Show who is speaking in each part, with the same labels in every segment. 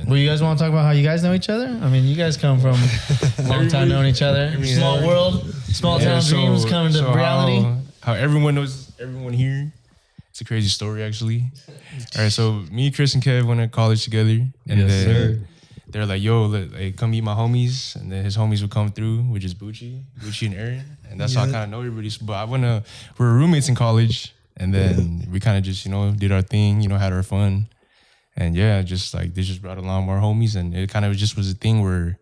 Speaker 1: Well, you guys want to talk about how you guys know each other? I mean, you guys come from a long time knowing each other. Small world, small town dreams coming to reality.
Speaker 2: How everyone knows everyone here. It's a crazy story, actually. All right, so me, Chris, and Kev went to college together. And then they're like, yo, come meet my homies. And then his homies would come through, which is Bucci and Aaron. And that's how I kind of know everybody. But we were roommates in college. And then we kind of just, did our thing, had our fun. And yeah, just like they just brought along more homies. And it kind of just was a thing where,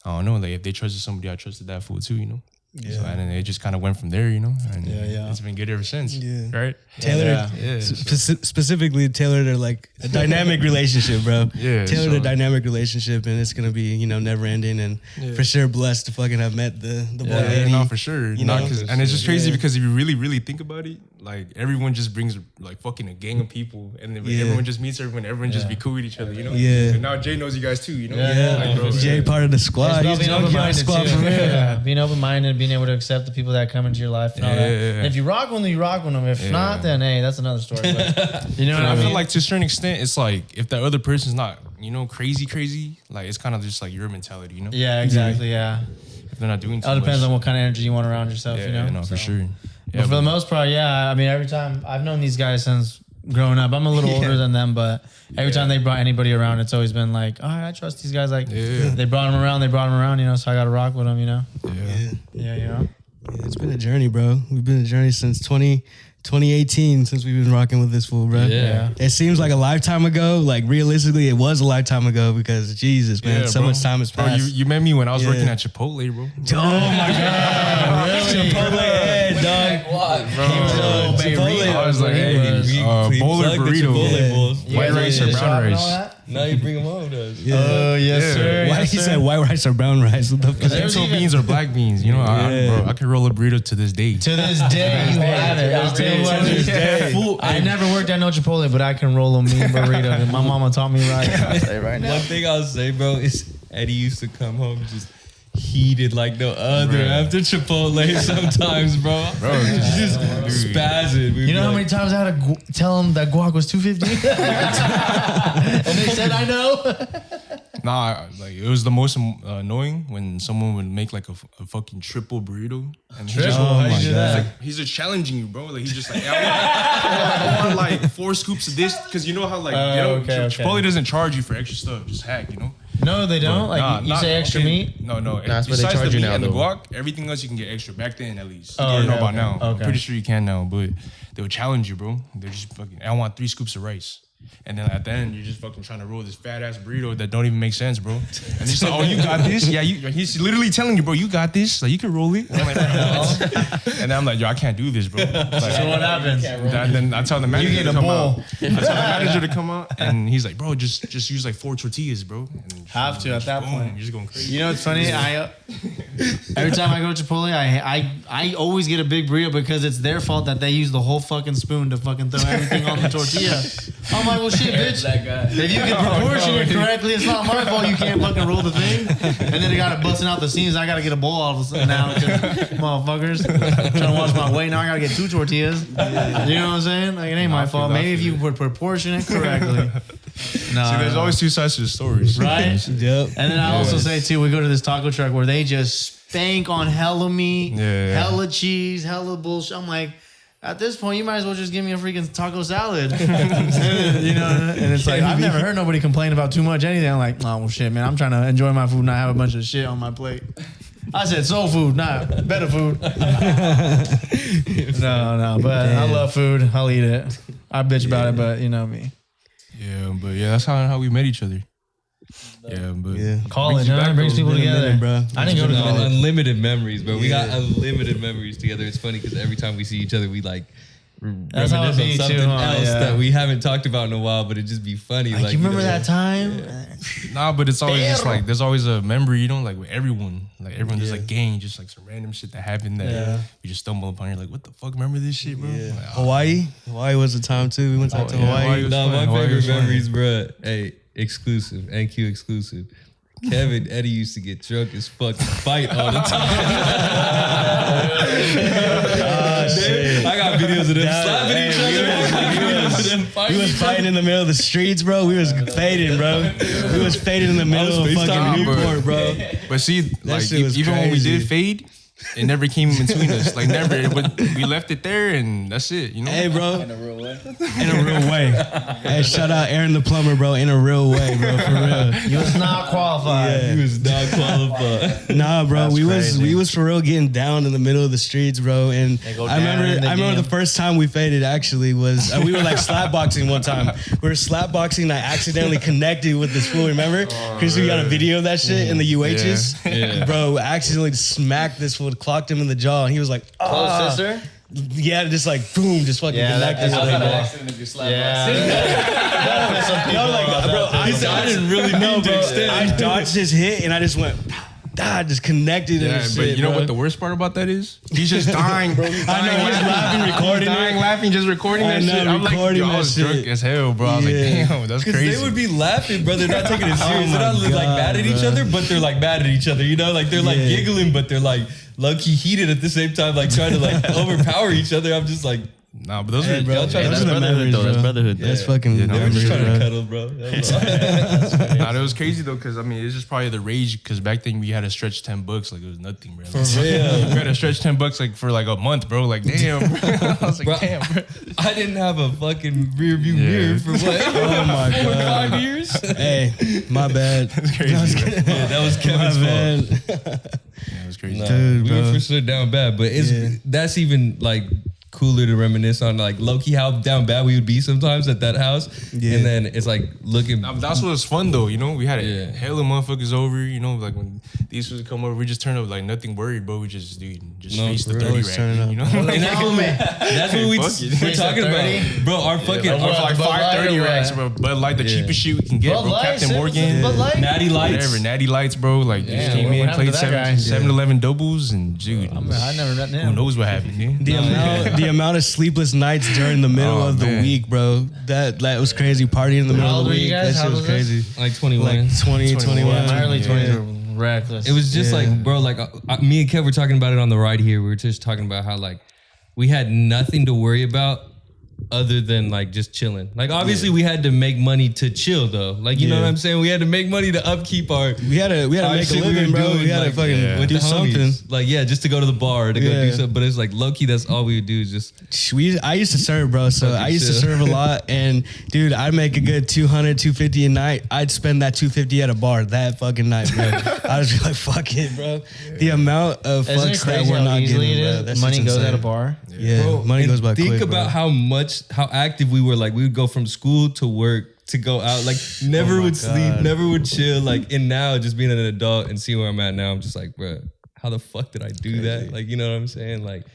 Speaker 2: I don't know, like if they trusted somebody, I trusted that fool too, Yeah. So, and then it just kind of went from there, And it's been good ever since. Yeah. Right?
Speaker 3: Tailored. Specifically tailored to like a dynamic relationship, bro.
Speaker 2: Yeah.
Speaker 3: Tailored a dynamic relationship, and it's going to be, never ending. And for sure blessed to fucking have met the boy.
Speaker 2: Yeah, no, for sure. And it's just crazy because if you really, really think about it, like everyone just brings like fucking a gang of people, and then everyone just meets everyone just be cool with each other,
Speaker 3: Yeah.
Speaker 2: And now Jay knows you guys too,
Speaker 3: Yeah. Like, Jay part of the squad. He's Junkyard squad for real.
Speaker 1: Yeah. Being open-minded, being able to accept the people that come into your life and all that. And if you rock with them, you rock with them. If not, then hey, that's another story. But, you know what I mean?
Speaker 2: I feel like to a certain extent, it's like if that other person's not, crazy, like it's kind of just like your mentality,
Speaker 1: Yeah, exactly. Yeah.
Speaker 2: If they're not doing too
Speaker 1: much. It all depends on what kind of energy you want around yourself,
Speaker 2: for sure.
Speaker 1: But for the most part, I mean, every time I've known these guys since growing up. I'm a little older than them, but every time they brought anybody around, it's always been like, all right, I trust these guys. Like they brought them around, so I got to rock with them,
Speaker 3: Yeah, it's been a journey, bro. We've been a journey since 2018 since we've been rocking with this fool, bro.
Speaker 1: Yeah.
Speaker 3: It seems like a lifetime ago. Like realistically, it was a lifetime ago because Jesus, man, so much time has passed.
Speaker 2: Bro, you met me when I was working at Chipotle, bro.
Speaker 3: Oh my God, really? Chipotle head, dog.
Speaker 4: What,
Speaker 2: bro?
Speaker 3: Chipotle.
Speaker 2: I was like, hey, bowl or burrito, white rice or brown rice.
Speaker 4: Now you bring them home to us.
Speaker 1: Oh, yes, sir.
Speaker 3: Why he said white rice or brown rice? What the fuck?
Speaker 2: Pinto beans or black beans. You know, I can roll a burrito to this day.
Speaker 1: To this day, you have it. I never worked at no Chipotle, but I can roll a mean burrito. My mama taught me right. I'll say right now.
Speaker 4: One thing I'll say, bro, is Eddie used to come home just heated like no other after Chipotle sometimes, bro. Just spazzing.
Speaker 1: You know how many times I had to tell them that guac was $2.50? And they said, I know.
Speaker 2: Nah, like it was the most annoying when someone would make like a fucking triple burrito. And he's just challenging you, bro. Like he's just like, I want like 4 scoops of this, because you know how like Chipotle doesn't charge you for extra stuff. Just hack, you know.
Speaker 1: No, they don't. You say extra meat.
Speaker 2: No.
Speaker 4: That's what they charge you now.
Speaker 2: And the guac, everything else you can get extra. Back then, at least.
Speaker 1: Oh,
Speaker 2: I don't know about now.
Speaker 1: Okay.
Speaker 2: I'm pretty sure you can now, but they would challenge you, bro. They're just fucking. I want 3 scoops of rice. And then at the end, you're just fucking trying to roll this fat ass burrito that don't even make sense, bro. And he's like, "Oh, you got this? Yeah, he's literally telling you, bro, you got this. Like you can roll it." And I'm like, and then I'm like, "Yo, I can't do this, bro." Like,
Speaker 1: so what happens?
Speaker 2: Then I tell the manager to come out. I tell the manager to come out, and he's like, "Bro, just use like 4 tortillas, bro." And
Speaker 1: have to at that point.
Speaker 2: You're just going crazy.
Speaker 1: You know what's funny? Every time I go to Chipotle, I always get a big burrito because it's their fault that they use the whole fucking spoon to fucking throw everything on the tortilla. I'm like, well, shit, bitch. If you can proportion it correctly, it's not my fault you can't fucking roll the thing. And then they got it busting out the seams. I got to get a bowl all of a sudden now because motherfuckers trying to watch my weight. Now I got to get 2 tortillas. You know what I'm saying? Like, it ain't my fault. Maybe if you would proportion it correctly.
Speaker 2: See, there's always 2 sides to the stories.
Speaker 1: Right?
Speaker 3: Yep.
Speaker 1: And then I also say, too, we go to this taco truck where they just spank on hella meat, hella cheese, hella bullshit. I'm like, at this point, you might as well just give me a freaking taco salad. You know, and it's like, I've never heard nobody complain about too much anything. I'm like, oh, well, shit, man, I'm trying to enjoy my food and not have a bunch of shit on my plate. I said soul food, not better food. No, but I love food. I'll eat it. I bitch about it, but you know me.
Speaker 2: Yeah, but that's how we met each other.
Speaker 1: College, brings people together,
Speaker 3: bro.
Speaker 1: I didn't go to college.
Speaker 4: Unlimited memories, bro. We got unlimited memories together. It's funny because every time we see each other, we like
Speaker 1: That's how it
Speaker 4: reminisce
Speaker 1: be
Speaker 4: on something
Speaker 1: too, huh?
Speaker 4: else
Speaker 1: Yeah.
Speaker 4: that we haven't talked about in a while, but it just be funny.
Speaker 1: Like, you remember that time?
Speaker 2: Nah, but it's always just like there's always a memory, you know, like with everyone. Like everyone there's like gang, just like some random shit that happened that you just stumble upon. You're like, what the fuck? Remember this shit, bro?
Speaker 3: Yeah.
Speaker 2: Like,
Speaker 3: Hawaii was the time too. We went out to Hawaii.
Speaker 4: No, my favorite memories, bro. Hey, exclusive, NQ exclusive. Kevin, Eddie used to get drunk as fuck and fight all the time.
Speaker 3: shit.
Speaker 4: I got videos of them slapping each other.
Speaker 3: We was fighting in the middle of the streets, bro. We was fading, bro. We was fading in the middle of fucking Newport, bro.
Speaker 2: But see, like
Speaker 3: shit was
Speaker 2: even when we
Speaker 3: crazy.
Speaker 2: did fade, it never came in between us. Like never. We left it there, and that's it. You know.
Speaker 3: Hey, bro.
Speaker 5: In a real way.
Speaker 3: In a real way. Hey, shout out Aaron the plumber, bro. In a real way, bro. For real.
Speaker 1: You was not qualified.
Speaker 3: Yeah.
Speaker 4: He was not qualified.
Speaker 3: Nah, bro.
Speaker 1: That's
Speaker 3: We was for real getting down in the middle of the streets, bro. And
Speaker 1: go
Speaker 3: I
Speaker 1: down in the
Speaker 3: remember
Speaker 1: DM.
Speaker 3: the first time we faded actually was we were like slap boxing one time. We were slap boxing. I accidentally connected with this fool. Remember? Chris, we got a video of that shit in the UHs.
Speaker 4: Yeah.
Speaker 3: Bro, accidentally smacked this fool, clocked him in the jaw, and he was like,
Speaker 1: Close sister?
Speaker 3: yeah, just like boom, just fucking
Speaker 1: Yeah,
Speaker 3: connected.
Speaker 1: that's
Speaker 3: with
Speaker 1: how
Speaker 3: him,
Speaker 1: that
Speaker 3: bro.
Speaker 5: accident if you slap
Speaker 3: No, like, bro,
Speaker 4: I didn't really mean to extend.
Speaker 3: I dodged his hit and I just went, just connected
Speaker 2: Yeah,
Speaker 3: and
Speaker 2: but
Speaker 3: shit,
Speaker 2: you know
Speaker 3: bro.
Speaker 2: what the worst part about that is? He's just dying, bro. He's
Speaker 3: I know,
Speaker 2: dying,
Speaker 3: he's laughing, recording
Speaker 2: dying,
Speaker 3: it.
Speaker 2: laughing, just recording
Speaker 3: I
Speaker 2: that
Speaker 3: know,
Speaker 2: shit. I'm like,
Speaker 3: recording
Speaker 2: yo, I
Speaker 3: that
Speaker 2: was
Speaker 3: shit.
Speaker 2: drunk as hell, bro. I was like,
Speaker 3: Yeah.
Speaker 2: damn, that's
Speaker 4: Because
Speaker 2: crazy.
Speaker 4: they would be laughing, bro. They're not taking it serious.
Speaker 3: my
Speaker 4: They're not like
Speaker 3: God,
Speaker 4: mad at each
Speaker 3: bro.
Speaker 4: other, but they're like mad at each other. You know, like they're like
Speaker 3: Yeah.
Speaker 4: giggling, but they're like low-key heated at the same time, like trying to like overpower each other. I'm just like,
Speaker 2: Nah, but those
Speaker 3: Hey,
Speaker 2: are
Speaker 3: bro,
Speaker 4: y'all trying
Speaker 3: those
Speaker 4: to-
Speaker 3: are the memories, bro.
Speaker 5: That's brotherhood.
Speaker 3: That's fucking
Speaker 2: Yeah, no,
Speaker 4: they were just
Speaker 3: memories,
Speaker 4: trying to
Speaker 3: bro.
Speaker 4: cuddle, bro. That was all.
Speaker 2: Nah, it was crazy though, because I mean, it's just probably the rage. Because back then we had to stretch $10, like it was nothing, bro.
Speaker 4: For real.
Speaker 2: We had to stretch $10 like for like a month, bro. Like damn, bro. I was like,
Speaker 4: Bro,
Speaker 2: damn, bro.
Speaker 4: I didn't have a fucking rear view
Speaker 2: Yeah.
Speaker 4: mirror for what?
Speaker 3: Oh my
Speaker 4: 4 or
Speaker 3: God.
Speaker 4: 5 years?
Speaker 3: Hey, my bad.
Speaker 2: It's crazy, bro.
Speaker 4: Yeah, that was
Speaker 3: My
Speaker 4: Kevin's fault.
Speaker 3: bad.
Speaker 2: Yeah, it was crazy.
Speaker 4: Nah,
Speaker 3: Dude,
Speaker 4: we
Speaker 3: bro.
Speaker 4: were for sure down bad, but that's even like cooler to reminisce on, like low-key how down bad we would be sometimes at that house.
Speaker 3: Yeah.
Speaker 4: And then it's like looking.
Speaker 2: Nah, but that's what was fun though, you know. We had
Speaker 4: Yeah.
Speaker 2: hella motherfuckers over, you know. Like when these would come over, we just turn up like nothing worried, bro. We just
Speaker 4: No,
Speaker 2: face the
Speaker 4: for real.
Speaker 2: 30
Speaker 3: Always
Speaker 2: rack,
Speaker 3: turning up.
Speaker 2: you know.
Speaker 4: And that's what
Speaker 2: Fuck it.
Speaker 4: we're talking about, bro. Our fucking
Speaker 2: Or like
Speaker 1: Bud Light
Speaker 2: 530
Speaker 1: or
Speaker 2: racks,
Speaker 1: what?
Speaker 2: bro. But like the
Speaker 4: Yeah.
Speaker 2: cheapest shit we can get,
Speaker 1: Bud
Speaker 2: bro.
Speaker 1: Light,
Speaker 2: Captain
Speaker 1: sir?
Speaker 2: Morgan,
Speaker 1: Bud Light?
Speaker 4: Natty Lights.
Speaker 2: whatever, Natty Lights, bro. Like
Speaker 1: Yeah,
Speaker 2: just came
Speaker 1: what
Speaker 2: in,
Speaker 1: happened
Speaker 2: played
Speaker 1: to that guy?
Speaker 2: 7-Eleven doubles, and dude,
Speaker 1: I never met
Speaker 2: who
Speaker 1: him.
Speaker 2: knows what happened, yeah?
Speaker 3: The amount of sleepless nights during the middle
Speaker 2: Oh,
Speaker 3: of the
Speaker 2: man.
Speaker 3: week, bro. That was crazy. Partying in the middle
Speaker 1: How
Speaker 3: of
Speaker 1: old
Speaker 3: the
Speaker 1: were you
Speaker 3: week.
Speaker 1: guys?
Speaker 3: That
Speaker 1: How
Speaker 3: shit was
Speaker 1: was this?
Speaker 3: crazy.
Speaker 4: Like 21.
Speaker 3: Like 20, 21.
Speaker 1: My early 20s
Speaker 3: Yeah.
Speaker 1: were reckless.
Speaker 4: It was just
Speaker 3: Yeah.
Speaker 4: like, bro, like me and Kev were talking about it on the ride here. We were just talking about how like we had nothing to worry about other than like just chilling. Like obviously we had to make money to chill though. Like you know
Speaker 3: Yeah.
Speaker 4: what I'm saying? We had to make money to upkeep our
Speaker 3: We had to
Speaker 4: our
Speaker 3: make a
Speaker 4: shit we
Speaker 3: living,
Speaker 4: were
Speaker 3: bro.
Speaker 4: doing,
Speaker 3: We had to
Speaker 4: like,
Speaker 3: fucking
Speaker 4: with
Speaker 3: do
Speaker 4: the
Speaker 3: something.
Speaker 4: homies. Like yeah, just to go to the bar to go do
Speaker 3: Yeah.
Speaker 4: something. But it's like low key, that's all we would do is just
Speaker 3: I used to serve, bro. So
Speaker 4: Fucking
Speaker 3: I used to
Speaker 4: chill.
Speaker 3: serve a lot, and dude, I'd make a good 200, 250 a night. I'd spend that 250 at a bar that fucking night, bro. I was like, fuck it, bro. The amount of
Speaker 1: Isn't it
Speaker 3: fucks that
Speaker 1: crazy
Speaker 3: we're
Speaker 1: how
Speaker 3: not
Speaker 1: easily
Speaker 3: getting,
Speaker 1: it
Speaker 3: bro.
Speaker 1: is?
Speaker 3: That's
Speaker 1: Money
Speaker 3: just
Speaker 1: goes
Speaker 3: insane.
Speaker 1: at a bar.
Speaker 3: Yeah,
Speaker 4: Bro,
Speaker 3: money
Speaker 4: and
Speaker 3: goes by
Speaker 4: think
Speaker 3: quick.
Speaker 4: about
Speaker 3: bro.
Speaker 4: how active we were. Like we would go from school to work to go out. Like never
Speaker 3: Oh my
Speaker 4: would sleep,
Speaker 3: God.
Speaker 4: never would chill. Like and now just being an adult and seeing where I'm at now, I'm just like, bro, how the fuck did I do that? Like you know what I'm saying? Like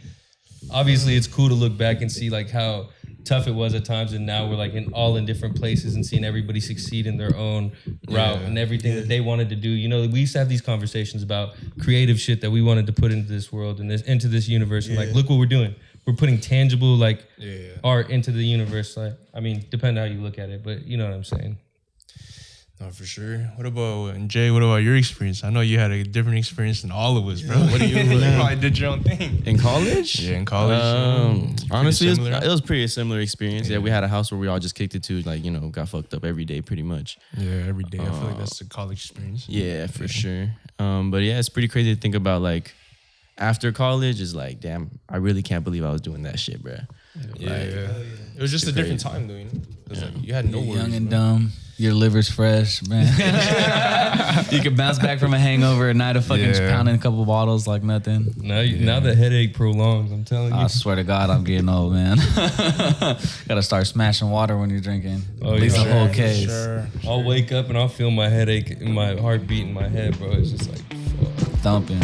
Speaker 4: obviously it's cool to look back and see like how tough it was at times, and now we're like in different places and seeing everybody succeed in their own route and everything that they wanted to do. You know, we used to have these conversations about creative shit that we wanted to put into this world and into this universe. And like, look what we're doing. We're putting tangible like art into the universe. Like, I mean, depending on how you look at it, but you know what I'm saying.
Speaker 2: No, for sure. What about Jay? What about your experience? I know you had a different experience than all of us, bro. What do you? You probably did your own thing.
Speaker 5: In college?
Speaker 2: Yeah, in college.
Speaker 5: Honestly, it
Speaker 2: similar.
Speaker 5: was pretty similar experience. Yeah, we had a house where we all just kicked it to, like, you know, got fucked up every day pretty much.
Speaker 2: Yeah, every day. I feel like that's the college experience.
Speaker 5: Yeah, for sure. But yeah, it's pretty crazy to think about, like, after college is like, damn, I really can't believe I was doing that shit, bro.
Speaker 2: Yeah, it was just a different time, though. You know, it was like you had no
Speaker 6: You're
Speaker 2: worries.
Speaker 6: young and
Speaker 2: bro.
Speaker 6: dumb. Your liver's fresh, man. You can bounce back from a hangover at night of fucking
Speaker 2: Yeah.
Speaker 6: pounding a couple bottles like nothing.
Speaker 4: Now the headache prolongs. I'm telling you.
Speaker 6: I swear to God, I'm getting old, man. Gotta start smashing water when you're drinking.
Speaker 4: Oh,
Speaker 6: At least
Speaker 4: yeah.
Speaker 6: a whole
Speaker 4: Sure,
Speaker 6: case.
Speaker 2: Sure.
Speaker 4: I'll wake up and I'll feel my headache in my heartbeat in my head, bro. It's just like, fuck.
Speaker 6: Thumping.